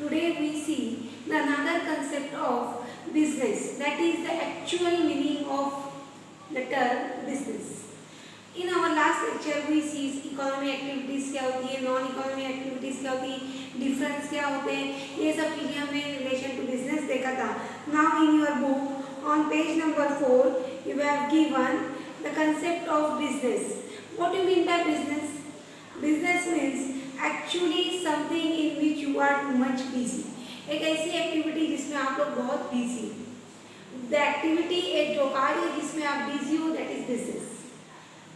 Today we see the another concept of business, that is the actual meaning of the term business. In our last lecture we see economy activities क्या होती है, non economy activities क्या होती है, difference क्या होते हैं, ये सब चीज़ें हमने रिलेशन टू बिजनेस देखा था. Now in your book on page number 4 you have given the concept of business. What you mean by business? Business means actually something in which you are too much busy. एक ऐसी activity जिसमें आप लोग बहुत busy. The activity एक जो कार्य जिसमें आप बिजी हो, दैट इज बिजनेस.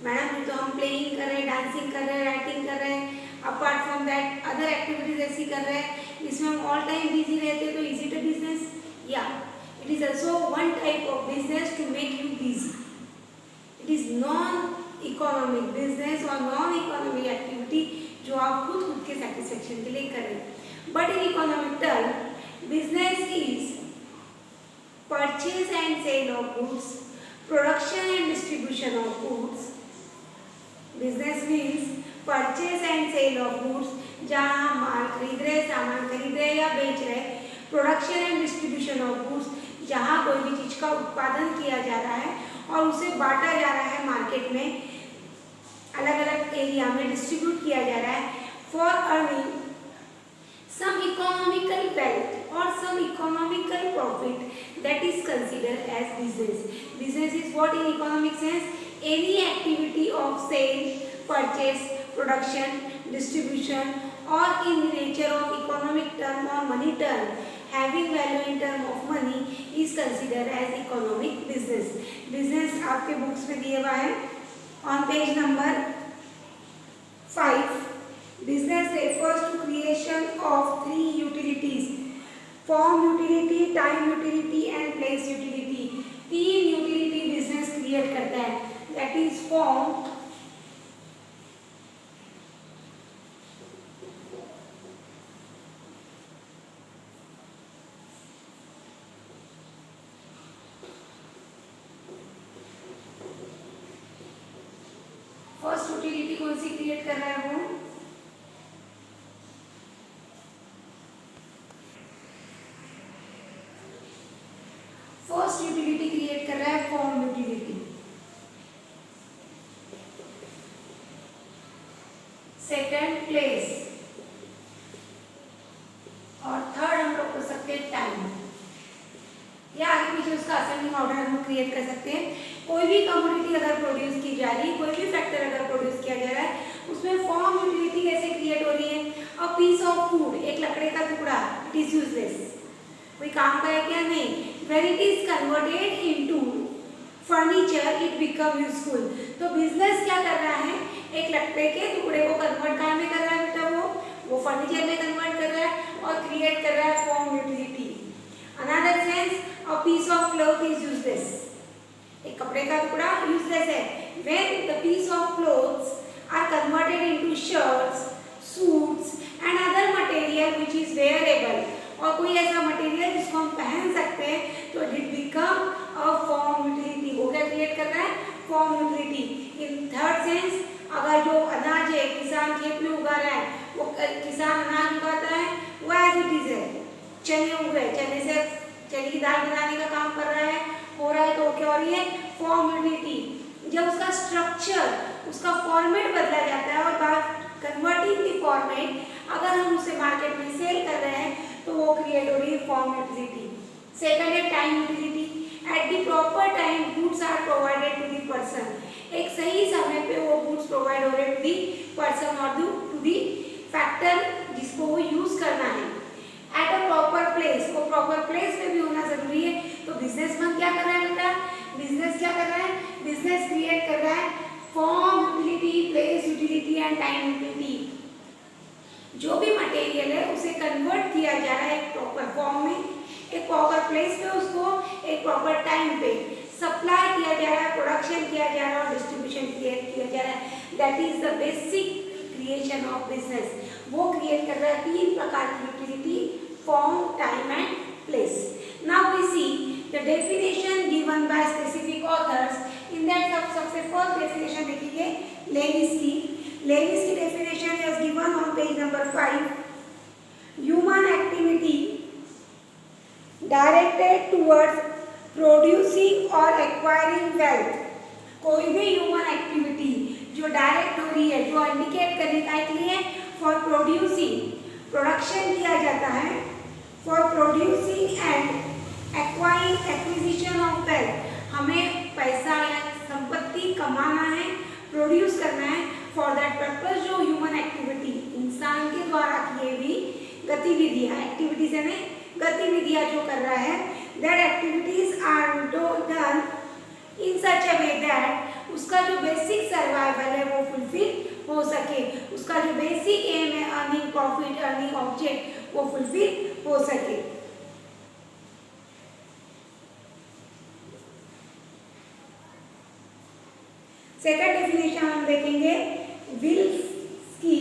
मैडम तो हम प्लेइंग कर रहे हैं, डांसिंग कर रहे हैं, राइटिंग कर रहे हैं, apart from that other activities ऐसी कर रहे हैं जिसमें हम ऑल टाइम बिजी रहते हैं, तो इज इट अ बिजनेस? या it is also one type of business to make you busy. It is non economic business और नॉन इकोनॉमिक एक्टिविटी जो आप खुद के सेटिस्फेक्शन के लिए कर रहे हैं. But in economic term business is purchase and sale of goods, production and distribution of goods. Business means purchase and sale of goods, जहाँ हम माल खरीद रहे, सामान खरीद रहे या बेच रहे. Production and distribution of goods, जहाँ कोई भी चीज़ का उत्पादन किया जा रहा है और उसे बांटा जा रहा है मार्केट में, अलग अलग एरिया में डिस्ट्रीब्यूट किया जा रहा है for earning some economical wealth और some economical profit. That is considered as business. Business is what in economic sense? Any activity of sale, purchase, production, distribution, or in the nature of economic term or money term, having value in term of money is considered as economic business. Business आपके books में दिए हुआ है on page number 5. Business refers to creation of 3 utilities. Form utility, time utility and place utility. 3 utility business create करता है. That is form, first utility कौन सी create कर रहा है वो? फर्स्ट यूटिलिटी क्रिएट कर रहा है फॉर्म यूटिलिटी. सेकंड प्लेस और थर्ड हम लोग कर सकते हैं टाइम. या आगे पीछे उसका असेंडिंग ऑर्डर हम क्रिएट कर सकते हैं. कोई भी कमोडिटी अगर प्रोड्यूस की जा रही है, कोई भी फैक्टर अगर प्रोड्यूस किया जा रहा है, उसमें फॉर्म यूटिलिटी कैसे क्रिएट हो रही है? अ पीस ऑफ फूड, एक लकड़े का टुकड़ा, इट इज यूजलेस, कोई काम का है क्या? नहीं. When it is converted into furniture, it become useful. तो बिजनेस क्या कर रहा है? एक लकड़े के टुकड़े को कन्वर्ट कहाँ में कर रहा है बेटा? वो फर्नीचर में कन्वर्ट कर रहा है और क्रिएट कर रहा है form utility. Another sense, a piece of cloth is useless. एक कपड़े का टुकड़ा यूजलेस है. When the piece of clothes are converted into shirts, suits and other material which is wearable, और कोई ऐसा मटेरियल जिसको हम पहन सकते हैं, तो it become a form utility. वो क्या क्रिएट कर रहा है? Form utility. In third sense, अगर जो अनाज है किसान खेत में उगा रहा है, वो किसान अनाज उगाता है, वो एज इट इज है. चने उग रहे, चने से चने की दाल बनाने का काम कर रहा है, हो रहा है, तो क्या हो रही है? Form utility. जब उसका स्ट्रक्चर, उसका फॉर्मेट बदला जाता है और बाय कन्वर्टिंग द फॉर्मेट अगर हम उसे मार्केट में सेल कर रहे हैं, तो वो क्रिएट हो रही है फॉर्म यूटिलिटी. सेकंड है time utility. At the proper time goods are provided to the person. एक सही समय पे वो गुड्स प्रोवाइड हो रहे टू द पर्सन और टू द फैक्टर जिसको वो यूज करना है. एट अ प्रॉपर प्लेस, वो प्रॉपर प्लेस पे भी होना जरूरी है. तो बिजनेसमैन क्या कर रहा है बेटा? बिजनेस क्या कर रहा है? बिजनेस क्रिएट कर रहा है form utility, place utility and time utility. जो भी मटेरियल है उसे कन्वर्ट किया जा रहा है एक प्रॉपर फॉर्म में, एक प्रॉपर प्लेस पे, उसको एक प्रॉपर टाइम पे सप्लाई किया जा रहा है, प्रोडक्शन किया जा रहा है और डिस्ट्रीब्यूशन किया जा रहा है. That is the basic creation of business. वो क्रिएट कर रहा है 3 प्रकार की utility: form, time and place. Now we see the definition given by specific authors. In that सबसे फर्स्ट डेफिनेशन देखेंगे लेविस की. Levis की definition is given on page number 5. Human activity directed towards producing और acquiring wealth. कोई भी human activity जो direct हो रही है, जो इंडिकेट करने का के लिए फॉर प्रोड्यूसिंग, प्रोडक्शन किया जाता है, for producing and acquiring acquisition of wealth, हमें पैसा या संपत्ति कमाना है, प्रोड्यूस करना है, फॉर दैट पर्पज जो ह्यूमन एक्टिविटी, इंसान के द्वारा किए हुई गतिविधियां, एक्टिविटीज यानी गतिविधियां जो कर रहा है, that activities are done in such a way that उसका जो बेसिक सर्वाइवल है वो फुलफिल हो सके, उसका जो बेसिक एम है अर्निंग प्रॉफिट, अर्निंग ऑब्जेक्ट, वो फुलफिल हो सके। सेकंड डेफिनेशन हम देखेंगे विल्स की।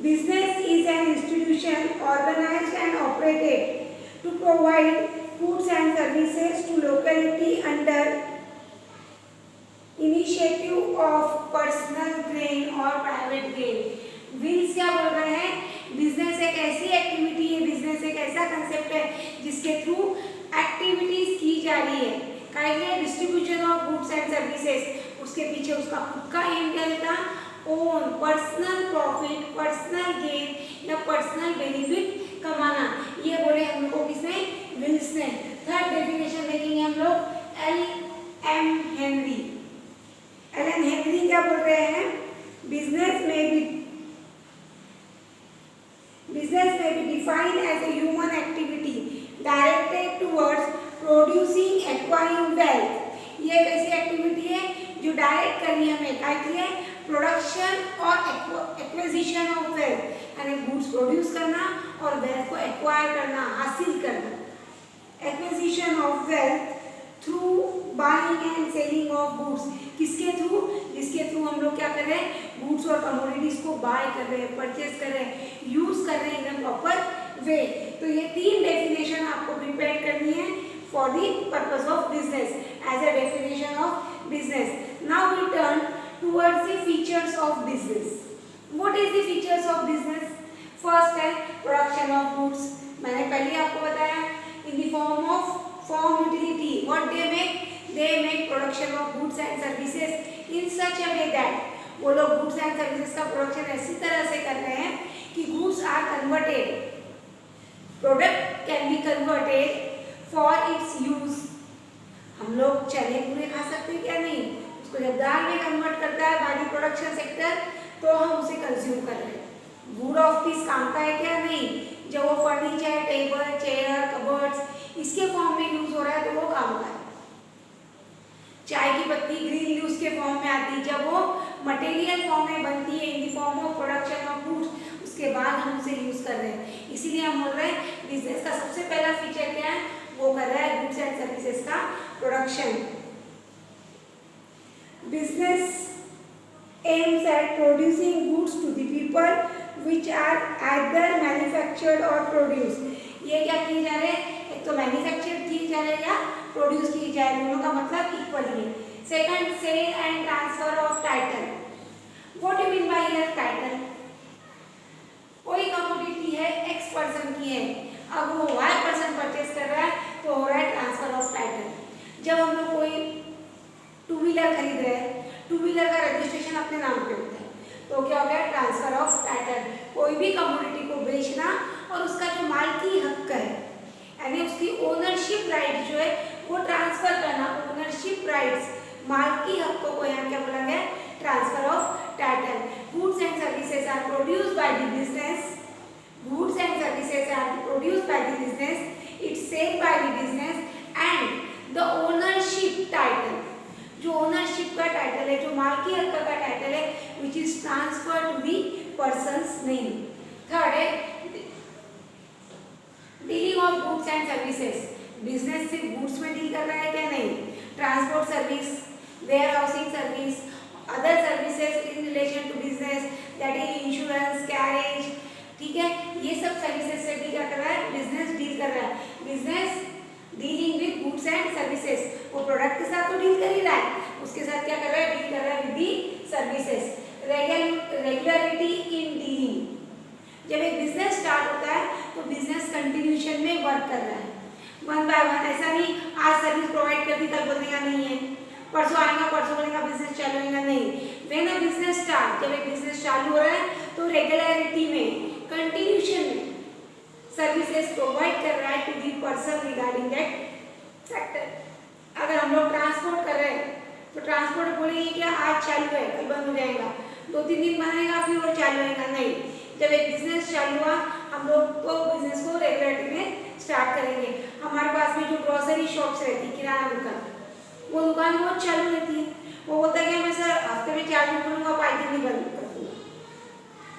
Business is an institution organised and operated to provide goods and services to locality under initiative of personal gain or private gain। Wills क्या बोल रहे हैं? बिजनेस एक ऐसी एक्टिविटी है, बिजनेस एक ऐसा कंसेप्ट है जिसके थ्रू एक्टिविटीज की जा रही है, kindly distribution of goods and services, उसके पीछे उसका खुद का एम क्या रहता? Own personal profit, personal gain या पर्सनल बेनिफिट कमाना। ये बोले हम लोग को किसने? विल्स ने। थर्ड डेफिनेशन देखेंगे हम लोग L M Henry. Allen Henry क्या बोल रहे हैं? Business may be defined as a human activity directed towards producing acquiring wealth. ये एक ऐसी एक्टिविटी है जो डायरेक्ट करनी है हमें काय के लिए? प्रोडक्शन और एक्विजिशन ऑफ वेल्थ, यानी गुड्स प्रोड्यूस करना और वेल्थ को एक्वायर करना, हासिल करना। Acquisition of wealth through buying and selling of goods, किसके थ्रू? जिसके थ्रू हम लोग क्या कर रहे हैं? गुड्स और कमोडिटीज को बाय कर रहे हैं, परचेज कर रहे हैं, यूज कर रहे हैं इन अ प्रॉपर वे। तो ये तीन डेफिनेशन आपको प्रिपेयर करनी है for the purpose of business as a definition of business. Now we turn towards the features of business. What is the features of business? First है production of goods. मैंने पहले आपको बताया in the form of form utility. What they make? They make production of goods and services in such a way that वो लोग goods and services का production ऐसी तरह से कर रहे हैं कि goods are converted. Product can be converted for its use. हम लोग चने पूरे खा सकते हैं क्या? नहीं। उसको जब दाल में कन्वर्ट करता है बाय द प्रोडक्शन सेक्टर तो हम उसे कंज्यूम कर रहे हैं। वुड ऑफ पीस काम का है क्या? नहीं। जब वो फर्नीचर, टेबल, चेयर, कबर्ड्स इसके फॉर्म में यूज हो रहा है तो वो काम का है। चाय की पत्ती ग्रीन लीव्स के फॉर्म में आती है, जब वो मटेरियल फॉर्म में बनती है in the form of production of goods, उसके बाद हम उसे यूज कर रहे हैं। इसीलिए हम बोल रहे हैं बिजनेस का सबसे पहला फीचर क्या है? वो कर रहा है गुड्स एंड सर्विसेज का production. Business aims at producing goods to the people which are either manufactured or produced. ये क्या किए जा रहे हैं? एक तो मैन्युफैक्चर किए जा रहे हैं या प्रोड्यूस किए जा रहे हैं, दोनों का मतलब इक्वल है। Second, sale and transfer of title. What you mean by here title? कोई कमोडिटी है एक्स पर्सन की है, अब वो वाई पर्सन परचेज कर रहा है तो हो रहा है ट्रांसफर ऑफ टाइटल। जब हम लोग कोई टू व्हीलर खरीद रहे हैं, टू व्हीलर का रजिस्ट्रेशन अपने नाम पे होता है तो क्या हो गया? Transfer of title. कोई भी कमोडिटी को बेचना और उसका जो मालकी हक है यानी उसकी ओनरशिप राइट जो है वो ट्रांसफर करना, ओनरशिप राइट्स, मालकी हकों को यहाँ क्या बोला गया? Transfer of title. Goods and services are produced by the business, goods and services are produced by the business, it's sold by the business and the ownership title, जो ownership का title है, जो मालकी हक का टाइटल है, which is transfer to the person's name. Third है dealing of goods and services. Business सिर्फ गुड्स में डील कर रहा है क्या? नहीं। Transport service, where housing service, other services in relation to business that is insurance, carriage, ठीक है, ये सब सर्विसेज से भी क्या कर रहा है? बिजनेस डील कर रहा है। Business dealing with goods and services, वो प्रोडक्ट के साथ तो डील कर ही रहा है, उसके साथ क्या कर रहा है? डील कर रहा है with the services. Regularity in dealing, जब एक बिजनेस स्टार्ट होता है तो बिजनेस कंटिन्यूशन में वर्क कर रहा है, वन बाय वन। ऐसा नहीं आज सर्विस प्रोवाइड कर दी कल बोलेगा नहीं है, परसों आएगा परसों बोलेगा बिजनेस चालू होगा, नहीं। व्हेन अ बिजनेस स्टार्ट, जब एक बिजनेस चालू हो रहा है तो रेगुलरिटी में, कंटिन्यूशन में सर्विसेज प्रोवाइड कर रहा है to the person regarding that factor. अगर हम लोग ट्रांसपोर्ट कर रहे हैं तो ट्रांसपोर्ट बोलेंगे क्या आज चालू है कल बंद हो जाएगा, 2-3 दिन बनेगा फिर और चालू होगा, नहीं। जब एक बिजनेस चालू हुआ हम लोग तो बिजनेस को रेगुलरिटी में स्टार्ट करेंगे। हमारे पास में जो ग्रोसरी शॉप्स रहती है, किराना दुकान, वो दुकान बहुत चालू रहती है, वो बोलता है कि मैं सर हफ्ते में 4 दिन खोलूंगा 5 दिन नहीं बंद कर दूंगा,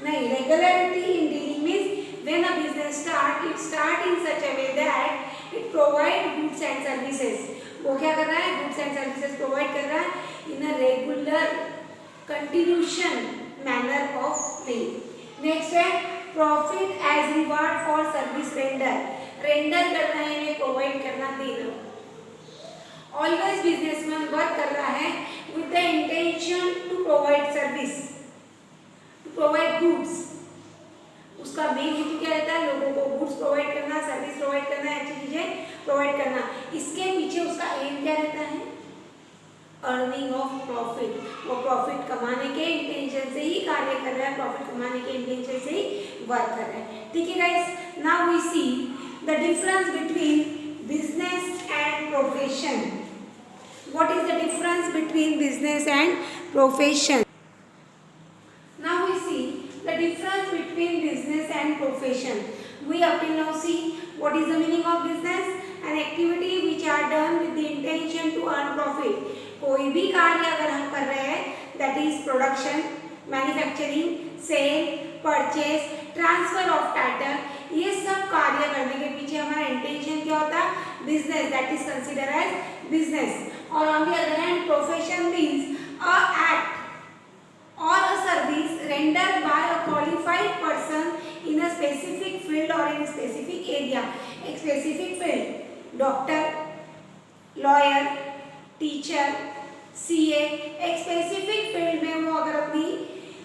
नहीं। Regularity in dealing means when a business start, it start in such a way that it provide goods and services. वो क्या कर रहा है, गुड्स एंड सर्विसेज प्रोवाइड कर रहा है in a regular continuation manner of way. Next है profit as reward for service render. Render करना है यानी प्रोवाइड करना, देना। ऑलवेज बिजनेसमैन वर्क कर रहा है with the intention to provide service, to provide goods. उसका मेन हेतु क्या रहता है, लोगों को गुड्स प्रोवाइड करना, सर्विस प्रोवाइड करना, अच्छी चीजें प्रोवाइड करना। इसके पीछे उसका एम क्या रहता है, अर्निंग ऑफ प्रॉफिट। वो प्रॉफिट कमाने के इंटेंशन से ही कार्य कर रहा है, प्रॉफिट कमाने के इंटेंशन से ही वर्क कर रहा है, ठीक है guys. Now we see the difference between business and profession. What is the difference between business and profession? Now we see the difference between business and profession. We up till now see what is the meaning of business, an activity which are done with the intention to earn profit. कोई भी कार्य अगर हम कर रहे हैं, that is production, manufacturing, sale, purchase, transfer of title, ये सब कार्य करने के पीछे हमारा intention क्या होता है, business, that is considered as business. और on the other hand, profession means a act or a service rendered by a qualified person in a specific field or in a specific area. एक specific field, doctor, lawyer, teacher, CA, एक specific field में वो अगर अपनी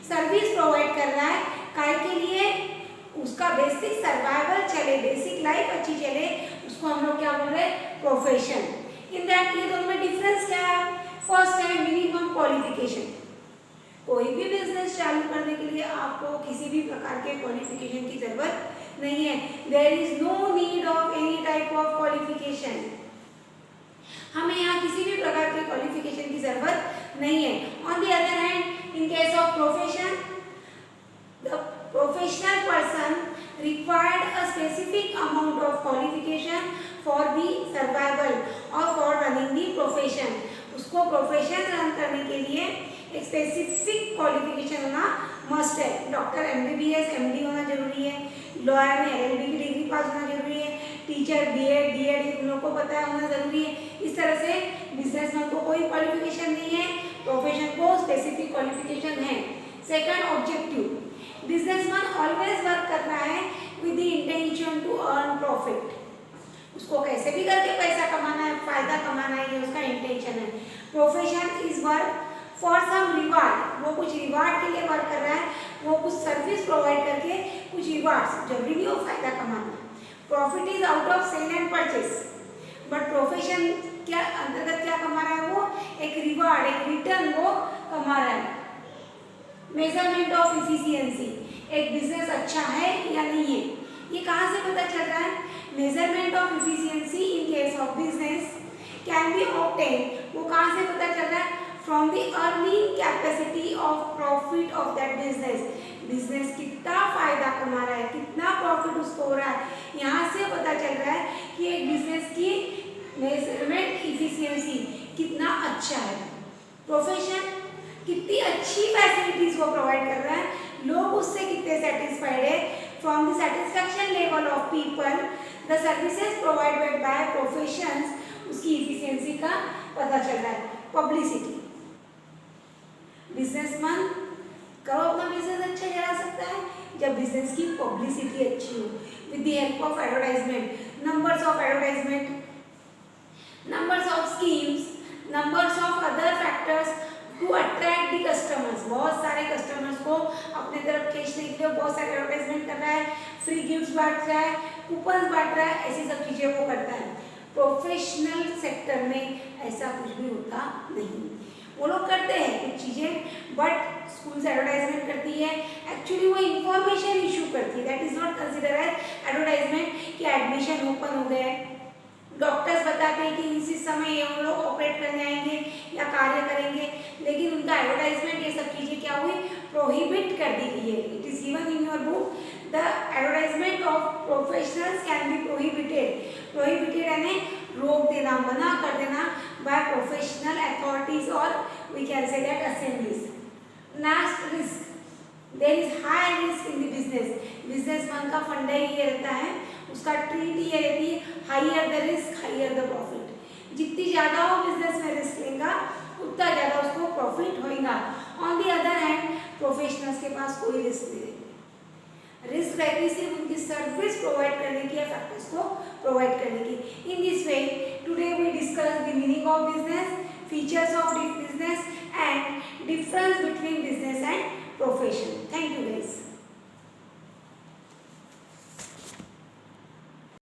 service provide कर रहा है, काय के लिए, उसका बेसिक सर्वाइवल चले, बेसिक लाइफ अच्छी चले, उसको हम लोग क्या बोल रहे हैं, प्रोफेशन। इन दैट ये दोनों में डिफरेंस क्या है? फर्स्ट है मिनिमम क्वालिफिकेशन। कोई भी बिजनेस चालू करने के लिए आपको किसी भी प्रकार के क्वालिफिकेशन की जरूरत नहीं है। There is no need of any type of qualification. हमें यहाँ किसी भी प्रकार के क्वालिफिकेशन की जरूरत नहीं है। On the other hand, in case of profession, the professional person required a specific amount of qualification for the survival और फॉर रनिंग द प्रोफेशन। उसको प्रोफेशन रन करने के लिए एक स्पेसिफिक क्वालिफिकेशन होना मस्ट है। डॉक्टर MBBS MD होना जरूरी है, लॉयर में LLB की डिग्री पास होना जरूरी है, टीचर BEd DEd इन लोगों को पता है होना जरूरी है। इस तरह से बिजनेसमैन को कोई क्वालिफिकेशन नहीं है, प्रोफेशन को स्पेसिफिक क्वालिफिकेशन है। Second objective, businessman always work कर रहा है with the intention to earn profit. उसको कैसे भी करके पैसा कमाना है, फायदा कमाना है, ये उसका इंटेंशन है। Profession is work for some reward, वो कुछ रिवार्ड के लिए वर्क कर रहा है, वो कुछ सर्विस प्रोवाइड करके कुछ रिवार्ड्स, जरूरी नहीं वो फायदा कमाना। Profit is out of sale and purchase, but profession क्या अंतर्गत क्या कमा रहा है, वो एक रिवार्ड, एक रिटर्न वो कमा रहा है। मेजरमेंट ऑफ इफिशियंसी, एक बिजनेस अच्छा है या नहीं है, ये कहाँ से पता चल रहा है? Measurement of efficiency in case of business can be obtain, वो कहाँ से पता चल रहा है? From the earning capacity of profit of that business. Business कितना फायदा कमा रहा है, कितना प्रॉफिट उसको हो रहा है, यहाँ से पता चल रहा है कि एक बिजनेस की मेजरमेंट इफिशियंसी कितना अच्छा है। प्रोफेशन कितनी अच्छी फैसिलिटीज वो प्रोवाइड कर रहा है, लोग उससे कितने सेटिस्फाइड है। From the satisfaction level of people the services provided by professions, उसकी इफिशियंसी का पता चल रहा है। पब्लिसिटी, बिजनेसमैन कब अपना बिजनेस अच्छा चला सकता है? जब बिजनेस की पब्लिसिटी अच्छी हो, with the help of advertisement, numbers of advertisement, numbers of schemes, numbers of other factors to to attract the customers, बहुत सारे कस्टमर्स को अपने तरफ खींचने के लिए बहुत सारे एडवर्टाइजमेंट कर रहा है, फ्री गिफ्ट्स बांट रहा है, कूपन्स बांट रहा है, ऐसी सब चीज़ें वो करता है। प्रोफेशनल सेक्टर में ऐसा कुछ भी होता नहीं। वो लोग करते हैं कुछ चीज़ें, बट स्कूल से एडवर्टाइजमेंट करती है, एक्चुअली वो इंफॉर्मेशन इशू करती है, that is not consider as advertisement कि एडमिशन ओपन हो गए। डॉक्टर्स बताते हैं कि इसी समय ये लोग ऑपरेट करने आएंगे या कार्य करेंगे, लेकिन उनका एडवर्टाइजमेंट ये सब चीज़ें क्या हुई, प्रोहिबिट कर दी गई है। It is given in your book, the advertisement of professionals can be prohibited. Prohibited यानी रोक देना, मना कर देना बाय प्रोफेशनल अथॉरिटीज और we can say that assemblies. Next, risk, there is high risk in the business. Businessman का फंडा ही ये रहता है, उसका ट्रीट ये रहती है, higher the risk higher the profit. जितनी ज़्यादा वो बिजनेस में रिस्क लेगा उतना ज़्यादा उसको प्रॉफिट होगा। On the other hand professionals के पास कोई रिस्क नहीं रहती। रिस्क रहती सिर्फ उनकी सर्विस प्रोवाइड करने की या फैक्टर्स को प्रोवाइड करने की। In this way today we discuss the meaning of business, features of business and difference between business and